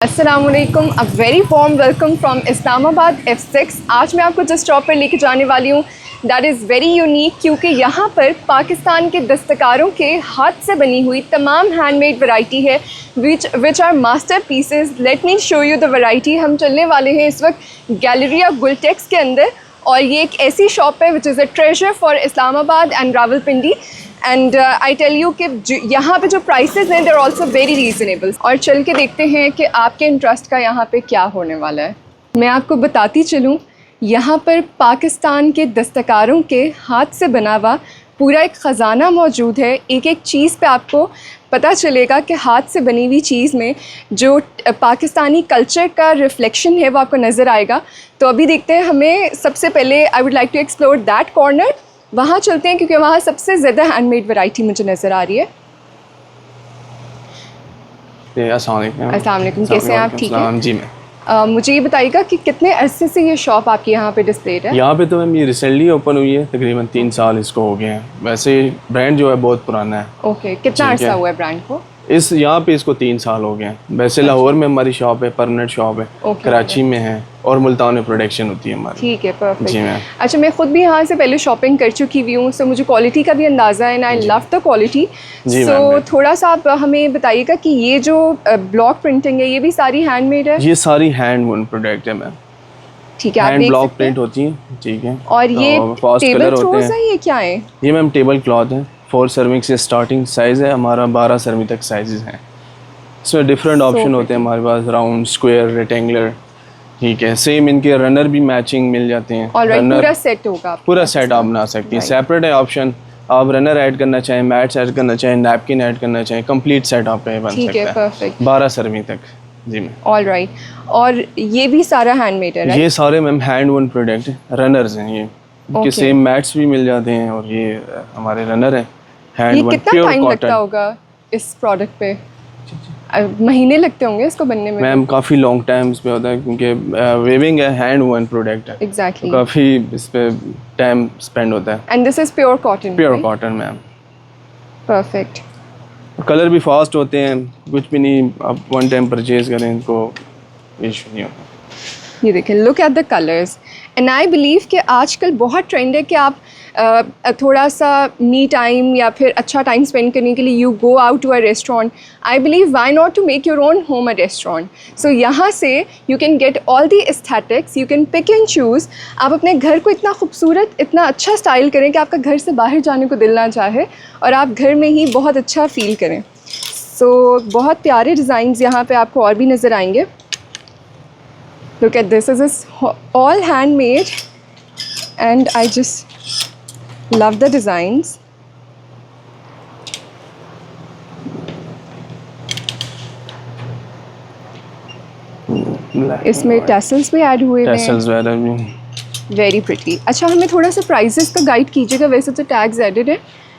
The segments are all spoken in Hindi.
अस्सलामुअलैकुम, a very warm welcome from Islamabad F6। आज मैं आपको जिस शॉप पर लेके जाने वाली हूँ दैट इज़ वेरी यूनिक, क्योंकि यहाँ पर पाकिस्तान के दस्तकारों के हाथ से बनी हुई तमाम हैंडमेड वैरायटी है which are masterpieces. Let me show you the variety. हम चलने वाले हैं इस वक्त गैलरिया गुलटेक्स के अंदर, और ये एक ऐसी शॉप है which is a treasure for Islamabad and Rawalpindi. And I tell you कि यहाँ पे जो प्राइसेस हैं they are also very reasonable. और चल के देखते हैं कि आपके इंटरेस्ट का यहाँ पे क्या होने वाला है। मैं आपको बताती चलूँ, यहाँ पर पाकिस्तान के दस्तकारों के हाथ से बना हुआ पूरा एक ख़जाना मौजूद है। एक एक चीज़ पे आपको पता चलेगा कि हाथ से बनी हुई चीज़ में जो पाकिस्तानी कल्चर का रिफ्लेक्शन है वो आपको नज़र आएगा। तो अभी देखते हैं, हमें सबसे पहले I would like to explore that corner. वहाँ चलते हैं क्योंकि वहाँ सबसे ज़्यादा हैंडमेड वैरायटी मुझे नज़र आ रही है। अस्सलाम वालेकुम, कैसे हैं आप? ठीक है जी। मैं मुझे ये बताइएगा कि कितने अरसे से ये शॉप आपके यहाँ पे डिस्प्लेड है? यहाँ पे तो मैम ये रिसेंटली ओपन हुई है, तकरीबन 3 साल इसको हो गए हैं। वैसे ब्रांड जो है बहुत पुराना है। ओके, कितना अरसा हुआ है ब्रांड को? इस यहाँ पे इसको 3 साल हो गए हैं। वैसे लाहौर में हमारी शॉप है, परमानेंट शॉप है, कराची में है, और मुल्तान में प्रोडक्शन होती है हमारी। ठीक है, परफेक्ट। जी मैम। अच्छा, मैं खुद भी यहाँ से पहले शॉपिंग कर चुकी हुई हूँ, सो मुझे क्वालिटी का भी अंदाज़ा है and I love the quality. So थोड़ा सा आप हमें बताइएगा कि ये जो ब्लॉक प्रिंटिंग है ये भी सारी हैंडमेड है? ये सारी हैंड वूवन प्रोडक्ट है मैम। ठीक है, हैंड ब्लॉक प्रिंट होती है। ठीक है। और ये टेबल थ्रोज है, ये क्या है? ये मैम टेबल क्लॉथ है। 4 सर्विंग से स्टार्टिंग साइज़ है हमारा, 12 सर्विंग तक साइजेस हैं। इसमें डिफरेंट ऑप्शन होते हैं हमारे पास, राउंड, स्क्वायर, रेक्टेंगुलर। ठीक है। सेम इनके रनर भी मैचिंग मिल जाते हैं। पूरा सेट होगा, पूरा सेट आप बना सकती हैं। सेपरेट है ऑप्शन, आप रनर ऐड करना चाहें, मैट्स ऐड करना चाहें, नैपकिन ऐड करना चाहें, कंप्लीट सेट आपका बन सकता है। ठीक है, परफेक्ट। 12 सर्विंग तक। जी मैम। All right. और ये भी सारा हैंडमेड है? ये सारे मैम हैंड वन प्रोडक्ट है, रनर्स हैं ये। इनके सेम मैट्स भी मिल जाते हैं, और ये हमारे रनर है हैंड वन, कितना टाइम लगता होगा इस प्रोडक्ट पे? महीने लगते होंगे इसको बनने में? मैम काफ़ी लॉन्ग टाइम इस पे होता है, क्योंकि वेविंग है, हैंड वन प्रोडक्ट है। एग्जैक्टली। काफ़ी इस पे टाइम स्पेंड होता है। And this is pure cotton? Pure cotton ma'am. Perfect. Colour भी फास्ट होते हैं, कुछ भी नहीं, आप वन टाइम परचेज करें इनको, इशू नहीं होता। ये देखें, look at the colours. And I believe कि आजकल बहुत ट्रेंड है कि आप थोड़ा सा मी टाइम या फिर अच्छा टाइम स्पेंड करने के लिए you go out to a restaurant. I believe why not to make your own home a restaurant. So यहाँ से you can get all the aesthetics, you can pick and choose. आप अपने घर को इतना खूबसूरत, इतना अच्छा स्टाइल करें कि आपका घर से बाहर जाने को दिल ना चाहे, और आप घर में ही बहुत अच्छा फील करें। सो बहुत प्यारे डिज़ाइंस यहाँ पे आपको और भी नज़र आएंगे। Look at this. This is all handmade and I just love the designs. इसमें टैसल्स भी ऐड हुए हैं। Very pretty. अच्छा, हमें थोड़ा सा प्राइसेस का गाइड कीजिएगा। वैसे तो टैग्स एडेड है,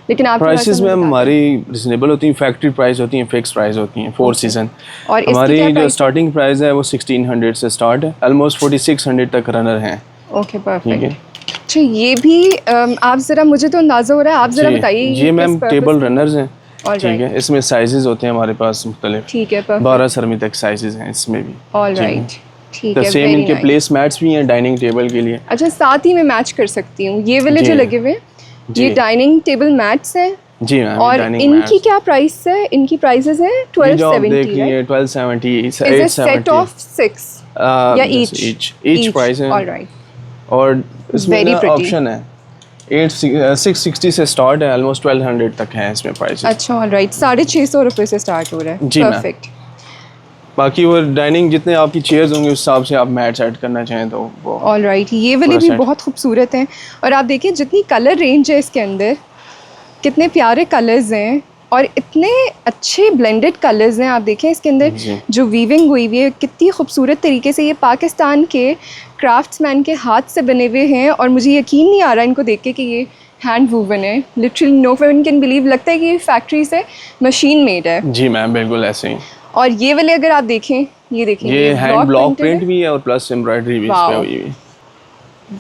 लेकिन आप प्राइसेस में हमारी रिजनेबल होती हैं, फैक्ट्री प्राइस होती हैं, फिक्स प्राइस होती हैं, 4 सीजन। और हमारी जो स्टार्टिंग प्राइस है वो 1600 से स्टार्ट है, ऑलमोस्ट 4600 तक रनर हैं। Okay, perfect. अच्छा, ये भी आप ज़रा, मुझे तो अंदाज़ा हो रहा है, आप ज़रा बताइए। ये मैम टेबल रनर्स हैं। ठीक है। इसमें साइजेस होते हैं हमारे पास मुख्तलिफ। ठीक है, 12 सर्विंग तक साइजेस हैं इसमें भी। ऑल राइट, ठीक है। सेम इनके प्लेस मैट्स भी हैं डाइनिंग टेबल के लिए। अच्छा, साथ ही मैं मैच कर सकती हूँ। ये वाले जो लगे हुए हैं ये डाइनिंग टेबल मैट्स हैं? जी मैम। और इनकी क्या प्राइस है? इनकी प्राइसेस है 1270। 1270 इज अ सेट ऑफ 6 या ईच प्राइस है। ऑलराइट। और इसमें ऑप्शन है 660 से स्टार्ट है, ऑलमोस्ट 1200 तक है इसमें प्राइस। अच्छा, ऑलराइट। 650 रुपये से स्टार्ट हो रहा है। जी, परफेक्ट। बाकी वो डाइनिंग जितने आपकी चेयर्स होंगे उस हिसाब से आप मैट्स ऐड करना चाहें तो वो। ऑलराइट। ये वाली भी बहुत खूबसूरत हैं, और आप देखिए जितनी कलर रेंज है इसके अंदर, कितने प्यारे कलर्स हैं और इतने अच्छे ब्लेंडेड कलर्स हैं। आप देखें इसके अंदर जो वीविंग हुई है कितनी खूबसूरत तरीके से। ये पाकिस्तान के क्राफ्ट्समैन के हाथ से बने हुए हैं, और मुझे यकीन नहीं आ रहा इनको देख के कि ये हैंड वूवन है। Literally no one can believe, लगता है कि ये फैक्ट्री से मशीन मेड है। जी मैम, बिल्कुल ऐसे ही। और ये वाले अगर आप देखें, ये देखें, ये हैंड ब्लॉक प्रिंट भी है और प्लस एम्ब्रॉयडरी भी इस पे हुई है।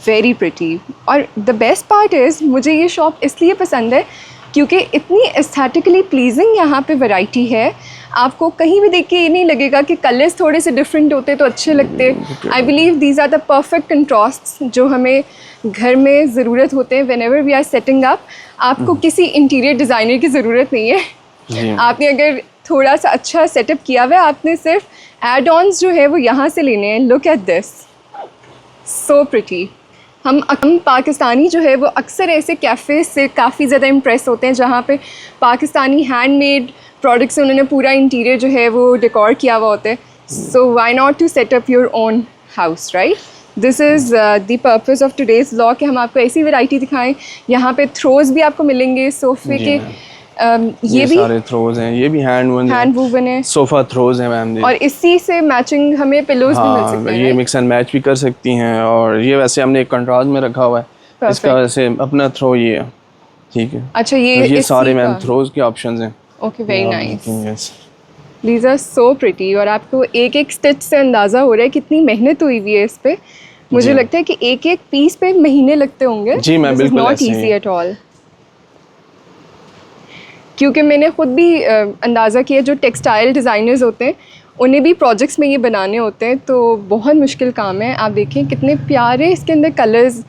Very pretty. और द बेस्ट पार्ट इज़, मुझे ये शॉप इसलिए पसंद है क्योंकि इतनी एस्थेटिकली प्लीजिंग यहाँ पे वैरायटी है, आपको कहीं भी देख के ये नहीं लगेगा कि कलर्स थोड़े से डिफरेंट होते तो अच्छे लगते। I believe these are the perfect contrasts जो हमें घर में ज़रूरत होते हैं whenever we are setting up. आपको किसी इंटीरियर डिज़ाइनर की ज़रूरत नहीं है। आपने अगर थोड़ा सा अच्छा सेटअप किया हुआ है, आपने सिर्फ एड ऑन्स जो है वो यहाँ से लेने हैं। Look at this, so pretty. हम पाकिस्तानी जो है वो अक्सर ऐसे कैफ़े से काफ़ी ज़्यादा इम्प्रेस होते हैं जहाँ पे पाकिस्तानी हैंडमेड प्रोडक्ट्स से उन्होंने पूरा इंटीरियर जो है वो डेकोर किया हुआ होता है। So why not to set up your own house, right? This is the purpose of today's vlog कि हम आपको ऐसी वैरायटी दिखाएं। यहाँ पे थ्रोज़ भी आपको मिलेंगे सोफ़े के। ये भी सारे थ्रोज हैं, ये भी हैंड वूवन है। सोफ़ा थ्रोज हैं मैम। और इसी से मैचिंग हमें पिलोज भी मिल सकते हैं। ये मिक्स एंड मैच भी कर सकती हैं। और ये वैसे हमने एक कंट्रास्ट में रखा हुआ है, इसका वैसे अपना थ्रो ये है, ठीक है। अच्छा, ये सारे मैम थ्रोज के ऑप्शंस हैं। Okay, very nice. These are so pretty. और आपको एक एक स्टिच से अंदाज़ा हो रहा है कितनी मेहनत हुई हुई है इस पे। मुझे लगता है कि एक एक पीस पे महीने लगते होंगे। जी मैम, बिल्कुल नॉट ईजी एट ऑल। क्योंकि मैंने ख़ुद भी अंदाज़ा किया, जो टेक्सटाइल डिज़ाइनर्स होते हैं उन्हें भी प्रोजेक्ट्स में ये बनाने होते हैं, तो बहुत मुश्किल काम है। आप देखें कितने प्यारे इसके अंदर कलर्स,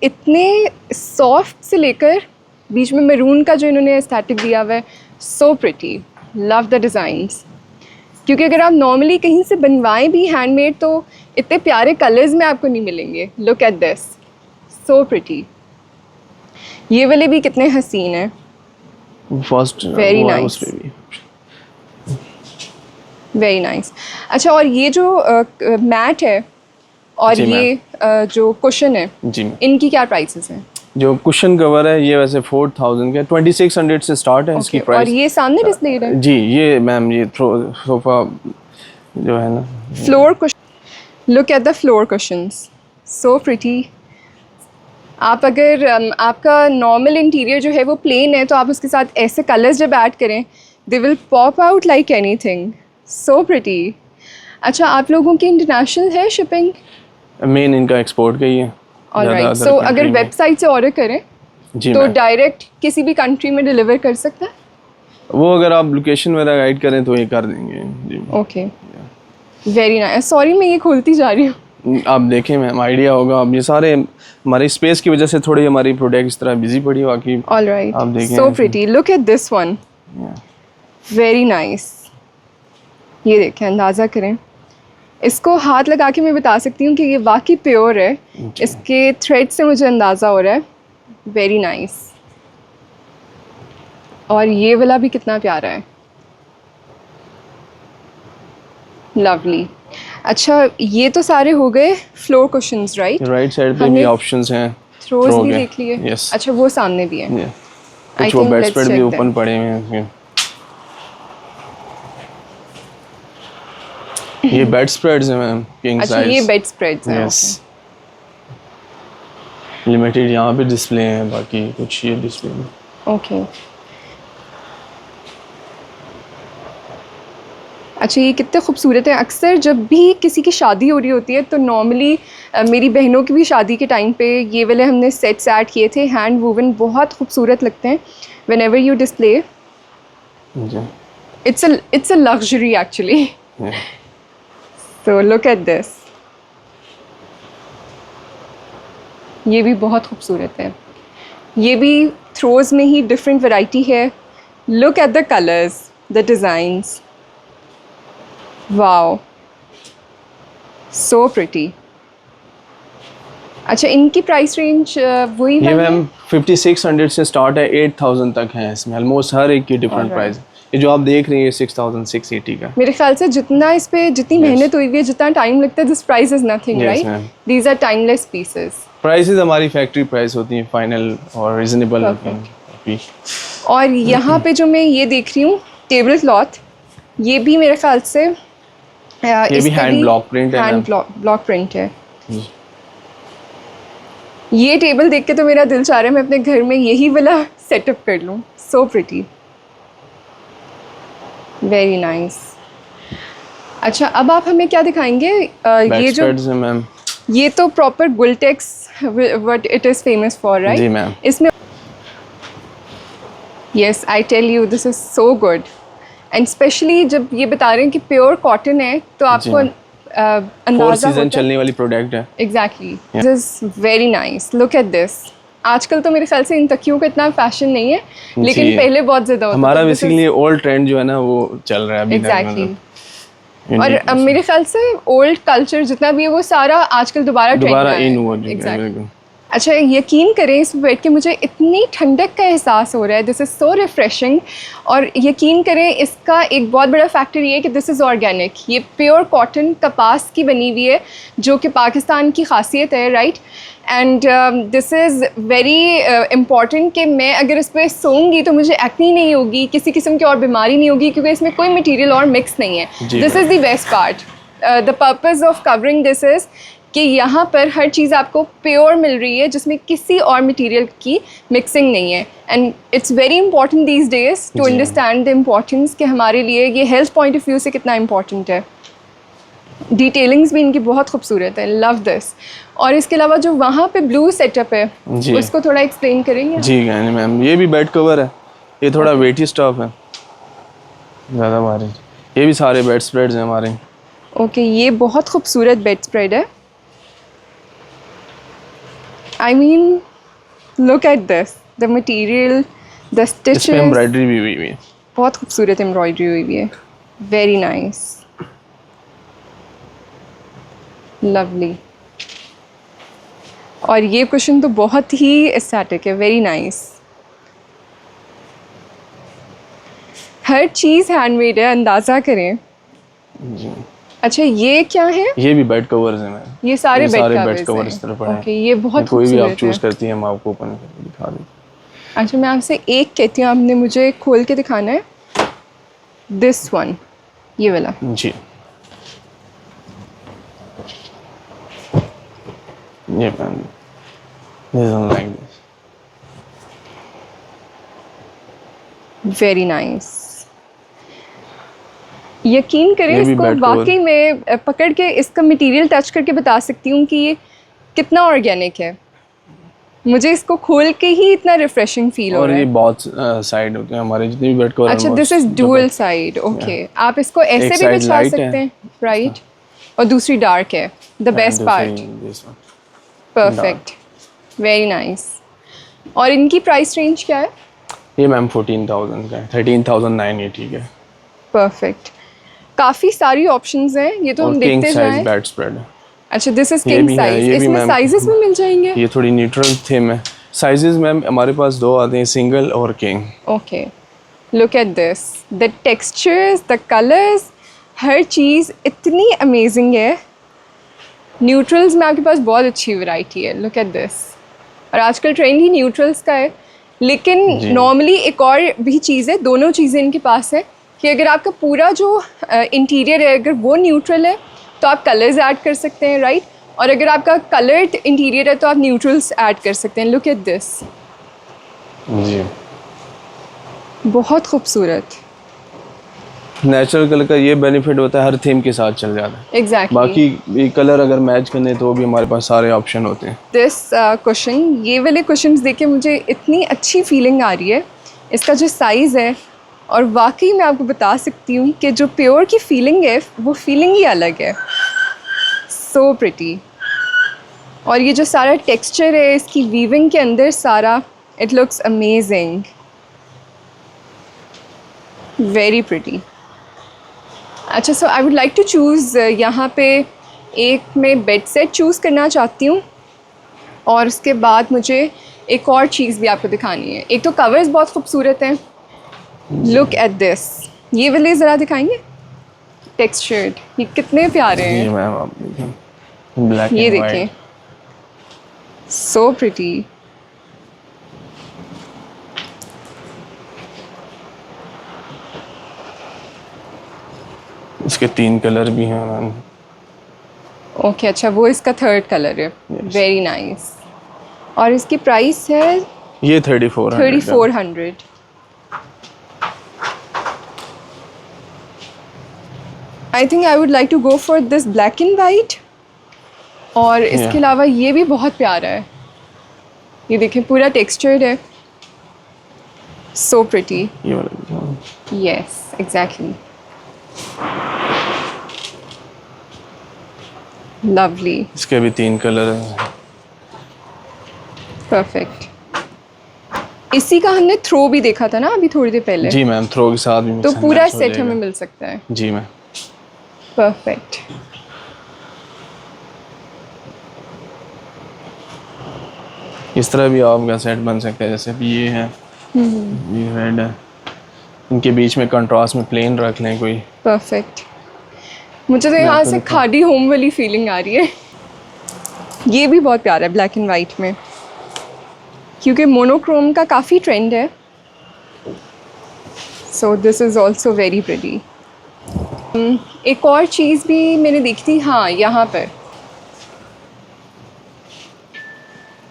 इतने सॉफ्ट से लेकर बीच में मैरून का जो इन्होंने एस्थेटिक दिया हुआ है। So pretty, love the designs. क्योंकि अगर आप नॉर्मली कहीं से बनवाएं भी हैंडमेड तो इतने प्यारे कलर्स में आपको नहीं मिलेंगे। Look at this, so pretty. ये वाले भी कितने हसीन हैं। First very nice, very nice. अच्छा, और ये जो मैट है और ये जो कुशन है, इनकी क्या प्राइसेस हैं? जो कुशन कवर है ये वैसे 4000 का, 2600 से स्टार्ट है इसकी प्राइस। और ये सामने डिस्प्ले है जी, ये मैम ये सोफा जो है ना, floor cushion. Look at the floor cushions, so pretty. आप अगर आपका नॉर्मल इंटीरियर जो है वो प्लेन है तो आप उसके साथ ऐसे कलर्स जब ऐड करें, they will pop out like anything. So pretty. अच्छा, आप लोगों की इंटरनेशनल है शिपिंग? मेन इनका एक्सपोर्ट का ही है। ऑलराइट, सो अगर वेबसाइट से ऑर्डर करें तो डायरेक्ट किसी भी कंट्री में डिलीवर कर सकता है? वो अगर आप लोकेशन वगैरह गाइड करें तो ये कर देंगे। Okay, very nice. सॉरी मैं ये खोलती जा रही हूँ। आप देखें मैम, आइडिया होगा। अब ये सारे हमारी स्पेस की वजह से थोड़ी हमारी प्रोडक्ट इस तरह बिजी पड़ी बाकी। ऑलराइट, आप देखें, so pretty. Look at this one, very nice. ये देखें, अंदाज़ा करें। इसको हाथ लगा के मैं बता सकती हूँ कि ये वाकई प्योर है। इसके थ्रेड से मुझे अंदाज़ा हो रहा है। Very nice. और ये वाला भी कितना प्यारा है, लवली। अच्छा, ये तो सारे हो गए floor cushions, right? Right side पे भी ऑप्शंस हैं, थ्रोज भी देख लिए। yes. अच्छा, वो सामने भी है। कुछ वो बेड स्प्रेड भी ओपन पड़े हुए हैं। ये बेड स्प्रेड्स हैं मैम, किंग साइज। अच्छा, ये बेड स्प्रेड्स हैं। यस, लिमिटेड यहाँ पे डिस्प्ले हैं, बाकी कुछ ये डिस्प्ले में। ओके। अच्छा, ये कितने खूबसूरत है। अक्सर जब भी किसी की शादी हो रही होती है तो नॉर्मली मेरी बहनों की भी शादी के टाइम पे ये वाले हमने सेट्स ऐड किए थे, हैंड वूवन, बहुत खूबसूरत लगते हैं। When ever you display, it's a luxury actually. So look at this, ये भी बहुत खूबसूरत है। ये भी थ्रोज में ही डिफरेंट वैरायटी है। Look at the colours, the designs, wow, so pretty. अच्छा, इनकी प्राइस रेंज वही ये मैम 5600 से स्टार्ट है, 8000 तक है इसमें। ऑलमोस्ट हर एक की डिफरेंट प्राइस। ये जो आप देख रही हैं 6680 का। मेरे ख्याल से जितना इस पे जितनी मेहनत हुई हुई है, जितना टाइम लगता है, this price is nothing, right? These are timeless pieces. Prices हमारी फैक्ट्री प्राइस होती हैं, फाइनल और रीजनेबल होती हैं। और यहाँ पे जो मैं ये देख रही हूँ टेबल क्लॉथ, ये भी मेरे ख्याल से ये भी हैंड ब्लॉक प्रिंट है। हैंड ब्लॉक प्रिंट है। ये टेबल देख के तो मेरा दिल चाह रहा है मैं अपने घर में यही वाला सेटअप कर लूँ। So pretty, very nice. अच्छा, अब आप हमें क्या दिखाएंगे? ये जो मैम, ये तो प्रॉपर गुलटेक्स what it is famous for, right? जी मैम। इसमें yes, I tell you this is so good, and specially जब ये बता रहे हैं कि प्योर कॉटन है तो आपको अंदाज़ा सीजन होता चलने वाली प्रोडक्ट है। Exactly, this is very nice, look at this. आजकल तो मेरे ख्याल से इन तकियों का इतना फैशन नहीं है, लेकिन पहले बहुत ज़्यादा होता था। हमारा बेसिकली ओल्ड ट्रेंड जो है ना वो चल रहा है अभी। एग्जैक्टली, और मेरे ख्याल से ओल्ड कल्चर जितना भी है वो सारा आजकल दोबारा इन हुआ। एग्जैक्टली। अच्छा, यकीन करें इस पर बैठ के मुझे इतनी ठंडक का एहसास हो रहा है, दिस इज़ सो रिफ़्रेशिंग। और यकीन करें इसका एक बहुत बड़ा फैक्टर ये है कि दिस इज़ ऑर्गेनिक, ये प्योर कॉटन कपास की बनी हुई है जो कि पाकिस्तान की खासियत है, right. And this is very important कि मैं अगर इस पर सोऊंगी तो मुझे एक्नी नहीं होगी, किसी किस्म की और बीमारी नहीं होगी, क्योंकि इसमें कोई मटेरियल और मिक्स नहीं है। This is the best part. The purpose of covering this is कि यहाँ पर हर चीज़ आपको प्योर मिल रही है जिसमें किसी और मटेरियल की मिक्सिंग नहीं है। And it's very important these days to understand the importance कि हमारे लिए ये हेल्थ पॉइंट ऑफ व्यू से कितना इम्पॉर्टेंट है। डिटेलिंग्स भी इनकी बहुत खूबसूरत है, लव दिस। और इसके अलावा जो वहाँ पे ब्लू सेटअप है उसको थोड़ा एक्सप्लेन करेंगे? जी मैम, ये भी बेड कवर है, ये थोड़ा वेटी स्टफ है ज़्यादा हमारे। ये भी सारे बेड स्प्रेड्स हैं हमारे। ओके, ये बहुत खूबसूरत बेड स्प्रेड है। I mean, look at this, the material, the stitches. इसमें एम्ब्रॉयडरी भी हुई है, बहुत खूबसूरत एम्ब्रॉयडरी हुई है, वेरी नाइस, लवली। और ये कुशन तो बहुत ही एस्थेटिक है, वेरी नाइस। हर चीज़ हैंडमेड है, अंदाज़ा करें। जी। अच्छा, ये क्या है? ये भी बेड कवर्स हैं मैम। ये सारे बेड कवर इस तरह पड़े हैं। ओके, ये बहुत कोई भी आप खूबसूरत चूज करती हैं, हम आपको ओपन करके दिखा दें। अच्छा, मैं आपसे एक कहती हूँ, आपने मुझे खोल के दिखाना है। दिस वन, ये वाला। जी, ये ma'am, this one like this, very nice. यकीन करें, ये भी इसको बेड वाकई में पकड़ के इसका मटेरियल टच करके बता सकती हूँ कि ये कितना ऑर्गेनिक है। मुझे इसको खोल के ही इतना रिफ्रेशिंग फील हो रहा है। और ये बहुत साइड होते हैं हमारे जितने भी बेड कवर। अच्छा, this is dual side, okay. आप इसको ऐसे भी बिछा सकते हैं, राइट, और दूसरी डार्क है। The best part, perfect, very nice. और इनकी प्राइस रेंज क्या है? ये मैम 14,000 का है, 13,980 का है। परफेक्ट, काफ़ी सारी ऑप्शंस हैं, ये तो हम देखते जाएं। बेड स्प्रेड है। अच्छा, दिस इज किंग साइज। इसमें साइजेस में मिल जाएंगे? ये थोड़ी न्यूट्रल थीम है। साइजेस मैम हमारे पास दो आते हैं, सिंगल और king. Okay, look at this, the textures, the colours, हर चीज़ इतनी अमेजिंग है। न्यूट्रल्स में आपके पास बहुत अच्छी वैरायटी है, लुक एट दिस। और आजकल ट्रेंड ही न्यूट्रल्स का है, लेकिन नॉर्मली एक और भी चीज़ है, दोनों चीज़ें इनके पास है कि अगर आपका पूरा जो इंटीरियर है अगर वो न्यूट्रल है तो आप कलर्स ऐड कर सकते हैं, राइट। और अगर आपका कलर्ड इंटीरियर है तो आप न्यूट्रल्स ऐड कर सकते हैं। लुक एट दिस, जी, बहुत खूबसूरत। नेचुरल कलर का ये बेनिफिट होता है, हर थीम के साथ चल जाता है। एग्जैक्टली। बाकी कलर अगर मैच करने तो भी हमारे पास सारे ऑप्शन होते हैं। दिस कुशन, ये वाले कुशन्स देख के मुझे इतनी अच्छी फीलिंग आ रही है। इसका जो साइज़ है, और वाकई मैं आपको बता सकती हूँ कि जो प्योर की फीलिंग है वो फीलिंग ही अलग है। सो प्रिटी। और ये जो सारा टेक्सचर है इसकी वीविंग के अंदर सारा, it looks amazing, very pretty. अच्छा, so I would like to choose, यहाँ पे एक मैं बेड सेट चूज़ करना चाहती हूँ और उसके बाद मुझे एक और चीज़ भी आपको दिखानी है। एक तो कवर्स बहुत खूबसूरत हैं, लुक एट दिस, ये वाले ज़रा दिखाएंगे टेक्सचर्ड, ये कितने प्यारे हैं। मैम आप देखें, ब्लैक ये एंड देखें, सो प्रिटी। इसके 3 कलर भी हैं मैम। ओके, अच्छा, वो इसका थर्ड कलर है, वेरी नाइस। और इसकी प्राइस है ये 3400। I think I would like to go for this black and white. और इसके अलावा ये भी बहुत प्यारा है, ये देखें पूरा टेक्सचर्ड है। So pretty. ये वाला यस एग्जैक्टली, लवली, इसके भी 3 कलर हैं। परफेक्ट। इसी का हमने थ्रो भी देखा था ना अभी थोड़ी देर पहले, जी मैम, थ्रो के साथ भी तो mix and पूरा match हो सेट जाएगा। हमें मिल सकता है। जी मैम। परफेक्ट। इस तरह भी आपका सेट बन सकता है, जैसे भी ये है, ये रेड है, इनके बीच में कंट्रास्ट में प्लेन रख लें कोई। परफेक्ट। मुझे तो मैं यहाँ आपको से दिखाऊं? खादी होम वाली फीलिंग आ रही है। ये भी बहुत प्यारा है ब्लैक एंड वाइट में, क्योंकि मोनोक्रोम का काफ़ी ट्रेंड है। सो this is also very pretty. एक और चीज़ भी मैंने देखी थी, हाँ यहाँ पर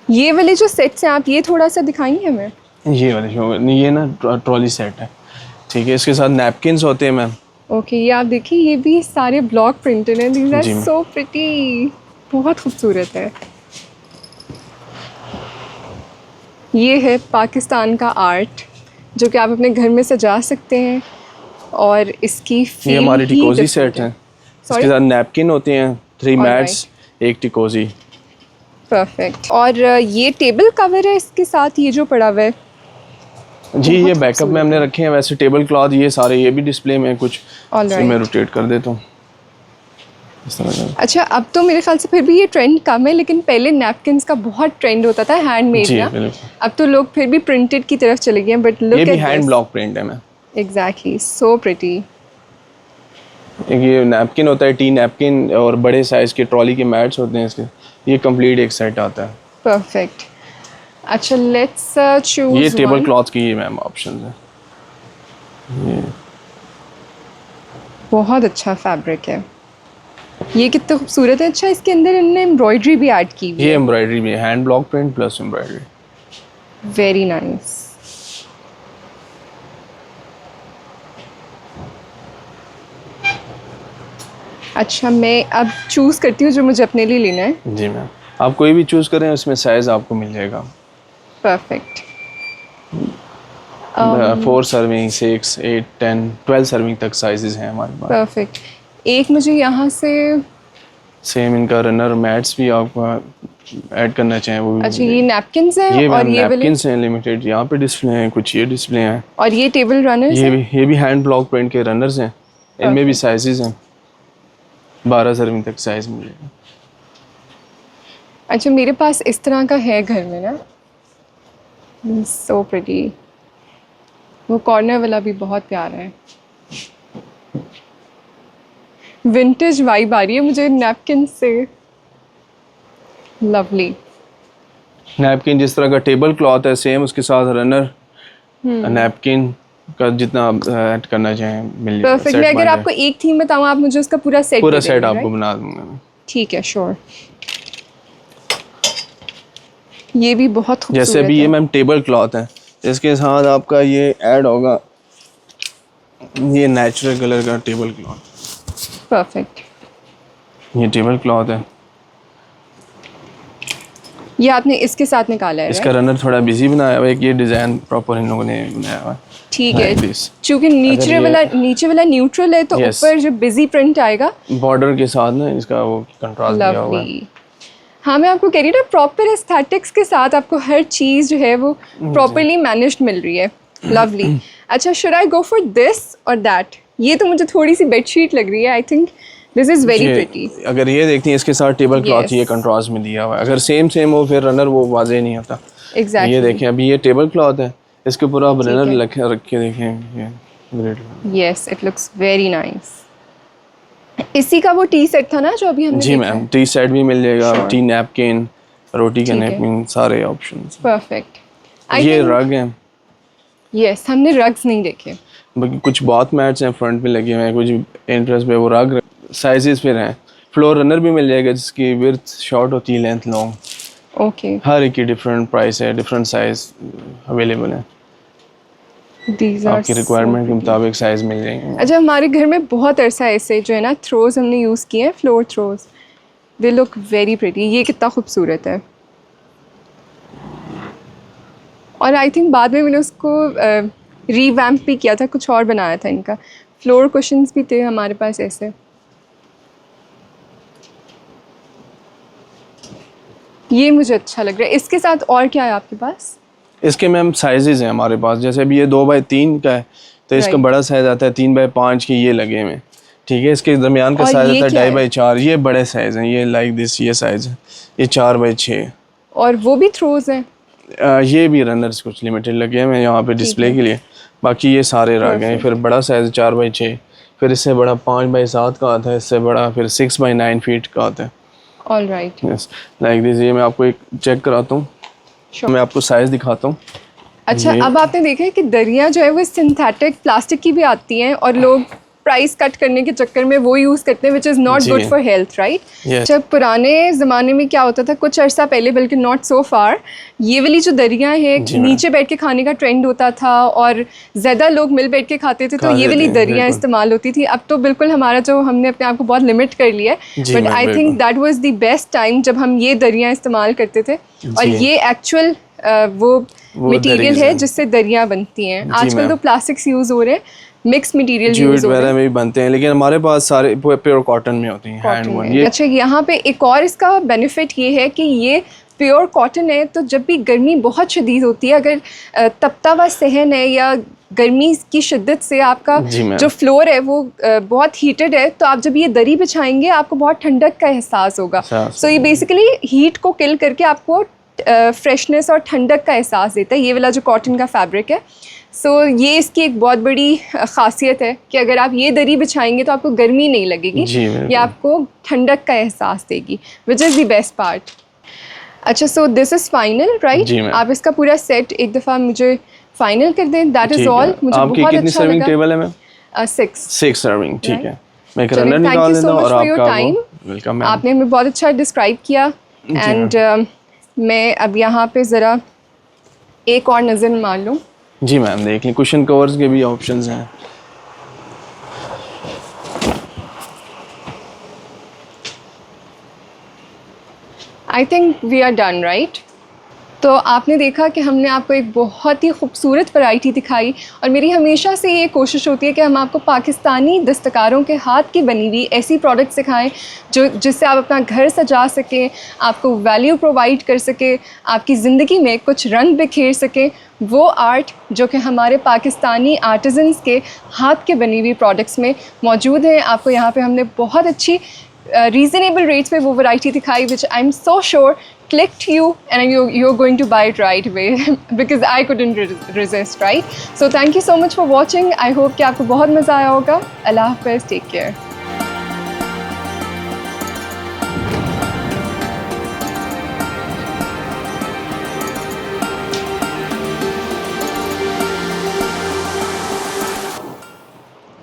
ये वाले जो सेट्स हैं, आप ये थोड़ा सा दिखाएंगे हमें? ये वाले शो, ये ना ट्रॉली सेट है, ठीक है। इसके साथ नैपकिन्स होते हैं मैम। ओके, ये आप देखिए, ये भी सारे ब्लॉक प्रिंटेड हैं। These R G ma'am. So pretty, बहुत खूबसूरत है। ये है पाकिस्तान का आर्ट, जो कि आप अपने घर में सजा सकते हैं, और इसकी ये हमारे टिकोजी सेट हैं। Sorry? इसके साथ नैपकिन होते हैं, 3 All मैट्स, एक टिकोजी। परफेक्ट। और ये टेबल कवर है इसके साथ, ये जो पड़ा हुआ है। जी ये बहुत बैकअप में खूबसूरत हमने रखे हैं। वैसे टेबल क्लॉथ ये सारे, ये भी डिस्प्ले में कुछ, All इसे मैं right. रोटेट कर देता हूँ इस तरह का। अच्छा, अब तो मेरे ख्याल से फिर भी ये ट्रेंड कम है, लेकिन पहले नैपकिन्स का बहुत ट्रेंड होता था, हैंडमेड जी ना। बिल्कुल। अब तो लोग फिर भी प्रिंटेड की तरफ चले गए हैं, बट लुक ये एट भी हैंड ब्लॉक प्रिंट है मैम। Exactly, so pretty. एक ये नैपकिन होता है, टी नैपकिन, और बड़े साइज़ के ट्रॉली के मैट्स होते हैं इसके। ये कंप्लीट एक सेट आता है। परफेक्ट। अच्छा, लेट्स चूज। ये टेबल क्लॉथ की मैम ऑप्शन है। ये बहुत अच्छा फैब्रिक है, ये कितना खूबसूरत है। अच्छा, इसके अंदर इन्होंने एम्ब्रॉयडरी भी ऐड की हुई ये है। एम्ब्रॉयडरी भी है, hand block print plus embroidery. Very nice. अच्छा, मैं अब चूज़ करती हूँ जो मुझे अपने लिए लेना है। जी मैम, आप कोई भी चूज़ करें, उसमें साइज़ आपको मिल जाएगा। परफेक्ट। 4 सर्विंग, 6, 8, 10, 12 सर्विंग तक साइजेस हैं हमारे पास। परफेक्ट। एक मुझे यहाँ से, सेम इनका रनर मैट्स भी आपको ऐड करना चाहें वो भी अच्छा मिल ये जाएगा। नैपकिन्स हैं, ये और मैम ये वाले, नैपकिन्स हैं लिमिटेड, यहाँ पे डिस्प्ले हैं, कुछ ये डिस्प्ले हैं। और ये टेबल रनर्स हैं। ये भी हैंड ब्लॉक प्रिंट के रनर्स हैं। इनमें भी साइजेस हैं, 12 सर्विंग तक साइज मिल जाएगा। अच्छा, मेरे पास इस तरह का है घर में ना, सो प्रिटी। वो कॉर्नर वाला भी बहुत प्यारा है, विंटेज वाइब आ रही है मुझे नैपकिन से। लवली। नैपकिन जिस तरह का टेबल क्लॉथ है, सेम उसके साथ रनर नैपकिन का जितना ऐड करना चाहें मिल जाएगा। परफेक्ट। set मैं बन अगर जाएगा। आपको एक थीम बताऊँ, आप मुझे उसका पूरा सेट पूरा दे सेट देंगे, आपको right? बना दूंगा मैं। ठीक है, श्योर। ये भी बहुत खूबसूरत जैसे भी है। ये मैम टेबल क्लॉथ है, इसके साथ आपका ये ऐड होगा, ये नेचुरल कलर का टेबल क्लॉथ। परफेक्ट। ये टेबल क्लॉथ है। ये आपने इसके साथ निकाला है, इसका right? रनर थोड़ा बिजी बनाया हुआ है, ये डिज़ाइन प्रॉपर इन लोगों ने बनाया हुआ है। ठीक Like है, this। क्योंकि नीचे वाला न्यूट्रल है, तो Yes। ऊपर जो बिजी प्रिंट आएगा। बॉर्डर के साथ ना इसका वो कंट्रास्ट दिया हुआ है। लवली। हाँ, मैं आपको कह रही हूँ ना, प्रॉपर एस्थेटिक्स के साथ आपको हर चीज़ जो है वो प्रॉपरली मैनेज्ड मिल रही है। लवली। अच्छा, should I go for this और दैट? ये तो मुझे थोड़ी सी बेडशीट लग रही है। I think this is very pretty. अगर ये देखती हैं, इसके साथ टेबल क्लॉथ Yes। ये कंट्रास्ट में दिया हुआ है। अगर सेम हो फिर रनर वो वाजे नहीं आता। एग्जैक्टली। ये देखें, अभी ये टेबल क्लॉथ है, इसके ऊपर आप ठीक रनर है। रख के देखें, ये great. Yes, it looks very nice. इसी का वो टी सेट था ना जो अभी हमने जी देखा मैम, है? टी सेट भी मिल जाएगा, Sure। टी नैपकिन, रोटी का ठीक है। नैपकिन, सारे ऑप्शंस। परफेक्ट। ये रग हैं, यस, हमने रग्स नहीं देखे। बाकी कुछ बहुत मैट्स हैं फ्रंट पे लगे हुए हैं, कुछ इंटरेस्ट पे वो रग साइजेस पे हैं। फ्लोर रनर भी मिल जाएगा जिसकी विड्थ शॉर्ट होती है, लेंथ लॉन्ग। ओके, हर एक की डिफरेंट प्राइस है, डिफरेंट साइज अवेलेबल है। दीज आर आपकी रिक्वायरमेंट के मुताबिक साइज मिल जाएंगे। अच्छा, हमारे घर में बहुत अरसा ऐसे जो है ना थ्रोज हमने यूज़ किए हैं, floor throws. They look very pretty. ये कितना खूबसूरत है। और आई थिंक बाद में मैंने उसको रीवैम्प भी किया था, कुछ और बनाया था इनका। फ्लोर कुशन्स भी थे हमारे पास ऐसे। ये मुझे अच्छा लग रहा है। इसके साथ और क्या है आपके पास? इसके मैम साइजेज़ हैं हमारे पास, जैसे अभी ये 2x3 का है तो इसका Right. बड़ा साइज़ आता है, 3x5 के ये लगे हुए हैं, ठीक है। इसके दरमियान का और साइज़ ये आता है क्या है? 2x4, ये बड़े साइज़ हैं, ये लाइक दिस, ये साइज़ है, ये 4x6। और वो भी थ्रोज हैं? ये भी रनर्स कुछ लिमिटेड लगे हैं यहाँ पे डिस्प्ले के लिए, बाकी ये सारे रह गए हैं। फिर बड़ा साइज़ 4x6, फिर इससे बड़ा 5x7 का आता है, इससे बड़ा फिर 6x9 फीट का आता है। All right, yes like this. ये मैं आपको एक चेक कराता हूँ, मैं आपको साइज़ दिखाता हूँ। अच्छा, अब आपने देखा है कि दरियाँ जो है वो सिंथेटिक प्लास्टिक की भी आती हैं और लोग प्राइस कट करने के चक्कर में वो यूज़ करते हैं, which is not good for health, right? जब पुराने ज़माने में क्या होता था, कुछ अर्सा पहले, बल्कि नॉट सो फार, ये वाली जो दरियाँ हैं नीचे बैठ के खाने का ट्रेंड होता था और ज़्यादा लोग मिल बैठ के खाते थे, तो ये वाली दरियाँ इस्तेमाल होती थी। अब तो बिल्कुल हमारा जो, हमने अपने आप को बहुत लिमिट कर लिया है, but I think that was the best time जब हम ये दरियाँ इस्तेमाल करते थे। और ये एक्चुअल वो मटेरियल है जिससे दरियाँ बनती हैं। आजकल तो प्लास्टिक्स यूज़ हो रहे हैं, मिक्स मटेरियल यूज़ हो रहे हैं, में भी बनते हैं, लेकिन हमारे पास सारे प्योर कॉटन में होती हैं, हैंड वन। ये अच्छा, यहाँ पे एक और इसका बेनिफिट ये है कि ये प्योर कॉटन है, तो जब भी गर्मी बहुत शदीद होती है, अगर तपता हुआ सहन है या गर्मी की शिद्दत से आपका जो फ्लोर है वो बहुत हीटेड है, तो आप जब ये दरी बिछाएंगे आपको बहुत ठंडक का एहसास होगा। सो ये बेसिकली हीट को किल करके आपको फ्रेशनेस और ठंडक का एहसास देता है, ये वाला जो कॉटन का फैब्रिक है। सो ये इसकी एक बहुत बड़ी ख़ासियत है कि अगर आप ये दरी बिछाएंगे तो आपको गर्मी नहीं लगेगी, ये आपको ठंडक का एहसास देगी, which is the best part. अच्छा, so this is final, right? आप इसका पूरा सेट एक दफ़ा मुझे फाइनल कर दें, दैट इज़ ऑल। मुझे आपकी बहुत कितनी अच्छा सर्विंग लगा। टेबल है मैम? 6 सर्विंग, ठीक है। मैं एक रनर निकाल थैंक यू देता सो हूं मच और फॉर योर आपका टाइम। वेलकम। आपने हमें बहुत अच्छा डिस्क्राइब किया एंड मैं अब यहाँ पे ज़रा एक और नज़र मार लूँ। जी मैम, देख लें, कुशन कवर्स के भी ऑप्शंस हैं। I think we are done, right? तो आपने देखा कि हमने आपको एक बहुत ही खूबसूरत वैरायटी दिखाई, और मेरी हमेशा से ये कोशिश होती है कि हम आपको पाकिस्तानी दस्तकारों के हाथ की बनी हुई ऐसी प्रोडक्ट्स दिखाएं जो जिससे आप अपना घर सजा सकें, आपको वैल्यू प्रोवाइड कर सके, आपकी ज़िंदगी में कुछ रंग बिखेर सकें। वो आर्ट जो कि हमारे पाकिस्तानी आर्टिजन्स के हाथ के बनी हुई प्रोडक्ट्स में मौजूद हैं। आपको यहाँ पे हमने बहुत अच्छी रीज़नेबल रेट्स पे वो वैरायटी दिखाई, which I am so sure clicked you and you're going to buy it right away because I couldn't resist, right? So thank you so much for watching. I hope कि आपको बहुत मज़ा आया होगा। अल्लाह हाफ़िज़, टेक केयर।